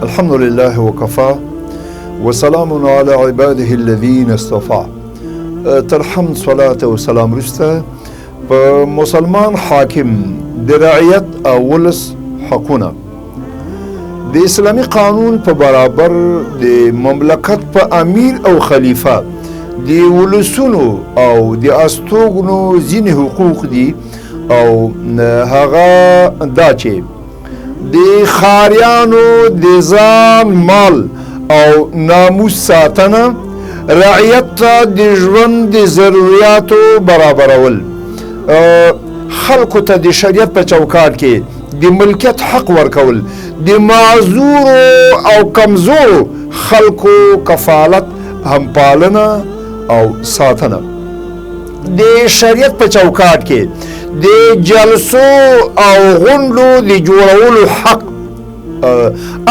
الحمد لله وكفى وسلام على عباده الذين اصطفى. ترحم صلاة و سلام رسته په مسلمان حاکم د رعیت او ولس حقونه د اسلامی قانون په برابر د مملکت په امیر او خلیفه د ولسونو او د استوګنو ځینې حقوق دي او هغه دا چې د خاریانو د ځان مال او ناموس ساتنه، رعیت ته د ژوند د ضرورتو برابرول، خلکو ته د شریعت په چوکاټ کې د ملکیت حق ورکول، د معذورو او کمزورو خلکو کفالت، همپالنه او ساتنه، د شریعت په چوکاټ کې د جلسو او غونډو د جوړولو حق،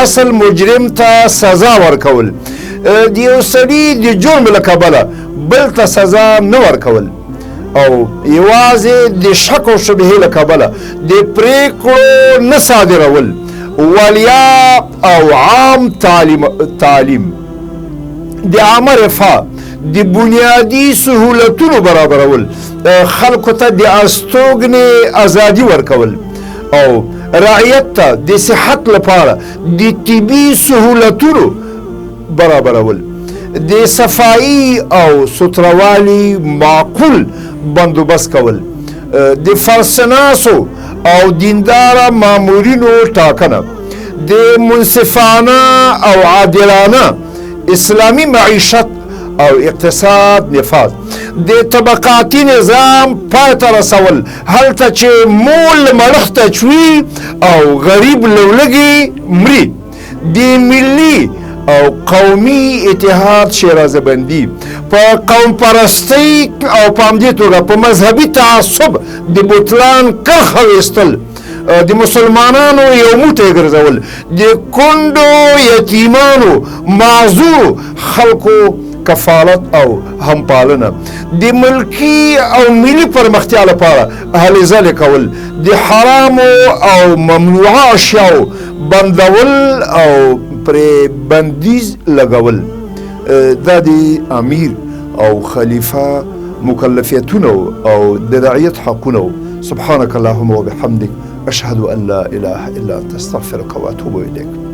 اصل مجرم ته سزا ورکول، د یو سړي د جرم له کبله بل ته سزا نه ورکول او یوازې د شک او شبهې له کبله د پریکړو نه صادرول، ولیا او عام تعلیم، د عامه رفاه، د بنیادي سهولتونو برابرول، خلکو ته د استوګنې ازادي ورکول او رعیت ته د صحت لپاره د طبي سهولتونو برابرول، د صفایي او ستروالي معقول بندوبست کول، د فرسناسو او دینداره مامورینو ټاکنه، د منصفانه او عادلانه اسلامی معیشت او اقتصاد نفاذ، د طبقاتي نظام پای ته رسول، هلته چې مول مړښت ته چوي او غریب لولګي مري، د ملي او قومي اتحاد شیرازهبندي، په قوم پرستی او په همدې توګه په مذهبي تعصب د بوتلان کرښه ویستل، د مسلمانانو یو موټی ګرځول، د کونډو، یتیمانو، معذورو خلکو کفالت او همپالنه، د ملکی او ملي پرمختیا لپاره هلې ځلې کول، د حرامو او ممنوعه اشیاو بندول او پرې بندیز لګول، دا د امیر او خلیفه مکلفیتونه او د رعیت حقونه. سبحانك اللهم وبحمدك اشهد ان لا اله الا انت استغفرك واتوب اليك.